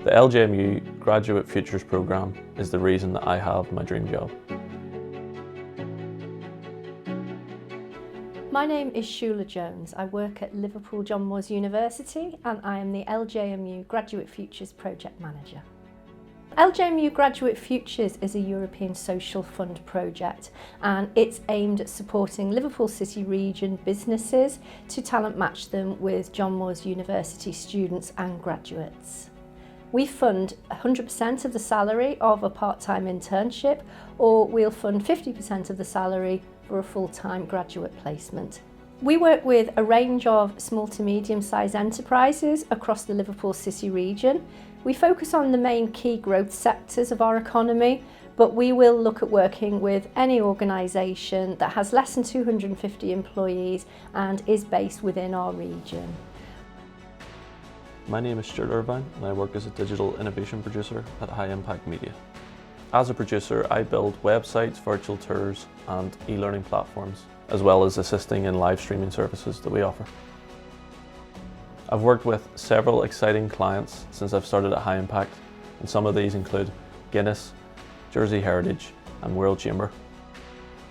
The LJMU Graduate Futures Programme is the reason that I have my dream job. My name is Shula Jones. I work at Liverpool John Moores University and I am the LJMU Graduate Futures Project Manager. LJMU Graduate Futures is a European Social Fund project and it's aimed at supporting Liverpool City region businesses to talent match them with John Moores University students and graduates. We fund 100% of the salary of a part-time internship, or we'll fund 50% of the salary for a full-time graduate placement. We work with a range of small to medium-sized enterprises across the Liverpool City region. We focus on the main key growth sectors of our economy, but we will look at working with any organisation that has less than 250 employees and is based within our region. My name is Stuart Irvine and I work as a digital innovation producer at High Impact Media. As a producer, I build websites, virtual tours and e-learning platforms, as well as assisting in live streaming services that we offer. I've worked with several exciting clients since I've started at High Impact, and some of these include Guinness, Jersey Heritage and World Chamber.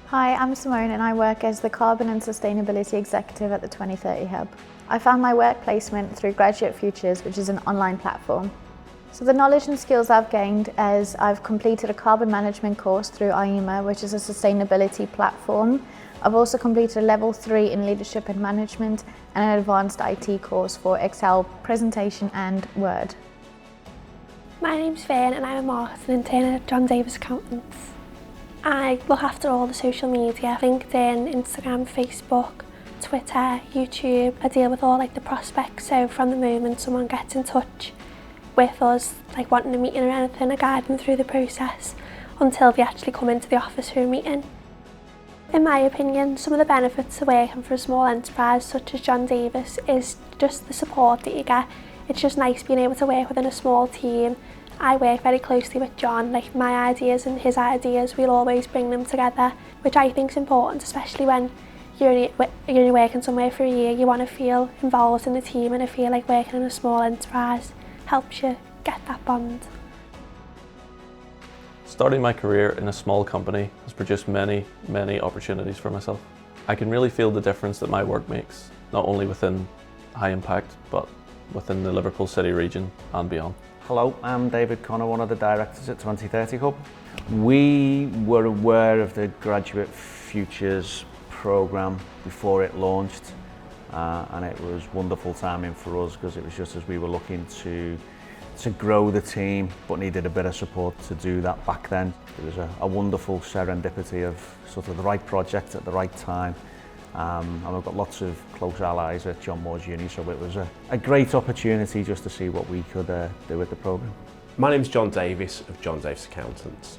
Hi, I'm Simone and I work as the Carbon and Sustainability Executive at the 2030 Hub. I found my work placement through Graduate Futures, which is an online platform. So the knowledge and skills I've gained as I've completed a carbon management course through IEMA, which is a sustainability platform. I've also completed a level 3 in leadership and management and an advanced IT course for Excel, presentation and Word. My name's Fern and I'm a marketing intern at John Davis Accountants. I look after all the social media, LinkedIn, Instagram, Facebook, Twitter, YouTube. I deal with all the prospects, so from the moment someone gets in touch with us, wanting a meeting or anything, I guide them through the process until they actually come into the office for a meeting. In my opinion, some of the benefits of working for a small enterprise such as John Davis is just the support that you get. It's just nice being able to work within a small team. I work very closely with John, my ideas and his ideas, we'll always bring them together, which I think is important, especially when you're only working somewhere for a year. You want to feel involved in the team, and I feel like working in a small enterprise helps you get that bond. Starting my career in a small company has produced many opportunities for myself. I can really feel the difference that my work makes, not only within High Impact, but within the Liverpool City region and beyond. Hello, I'm David Connor, one of the directors at 2030 Hub. We were aware of the Graduate Futures programme before it launched, and it was wonderful timing for us because it was just as we were looking to grow the team but needed a bit of support to do that back then. It was a wonderful serendipity of sort of the right project at the right time, and we've got lots of close allies at John Moores Uni, so it was a great opportunity just to see what we could do with the programme. My name's John Davis of John Davis Accountants.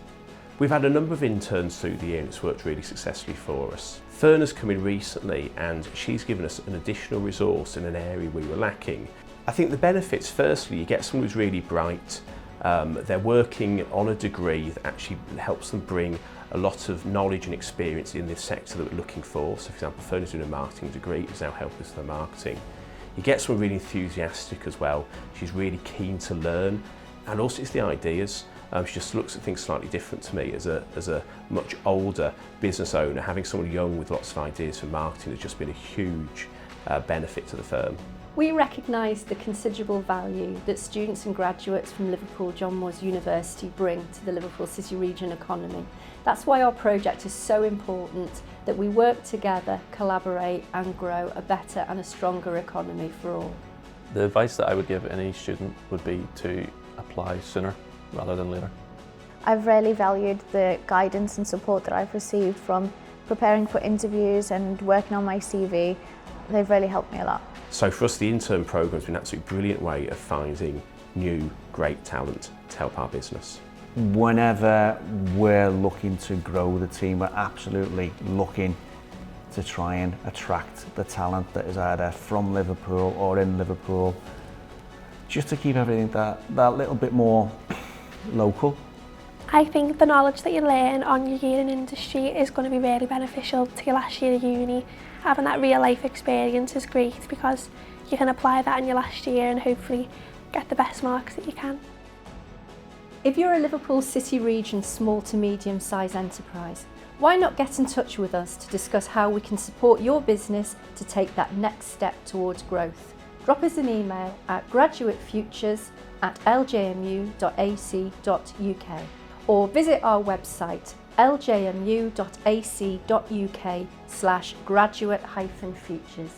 We've had a number of interns through the year and it's worked really successfully for us. Fern has come in recently and she's given us an additional resource in an area we were lacking. I think the benefits, firstly, you get someone who's really bright, they're working on a degree that actually helps them bring a lot of knowledge and experience in this sector that we're looking for. So for example, Fern is doing a marketing degree, it's now helping us with the marketing. You get someone really enthusiastic as well, she's really keen to learn, and also it's the ideas. She just looks at things slightly different to me as a much older business owner. Having someone young with lots of ideas for marketing has just been a huge benefit to the firm. We recognise the considerable value that students and graduates from Liverpool John Moores University bring to the Liverpool City region economy. That's why our project is so important, that we work together, collaborate and grow a better and a stronger economy for all. The advice that I would give any student would be to apply sooner rather than later. I've really valued the guidance and support that I've received from preparing for interviews and working on my CV. They've really helped me a lot. So for us, the intern programme has been an absolutely brilliant way of finding new, great talent to help our business. Whenever we're looking to grow the team, we're absolutely looking to try and attract the talent that is either from Liverpool or in Liverpool, just to keep everything that little bit more local. I think the knowledge that you learn on your year in industry is going to be really beneficial to your last year of uni. Having that real life experience is great because you can apply that in your last year and hopefully get the best marks that you can. If you're a Liverpool City region small to medium size enterprise, why not get in touch with us to discuss how we can support your business to take that next step towards growth? Drop us an email at graduatefutures@ljmu.ac.uk or visit our website ljmu.ac.uk/graduate-futures.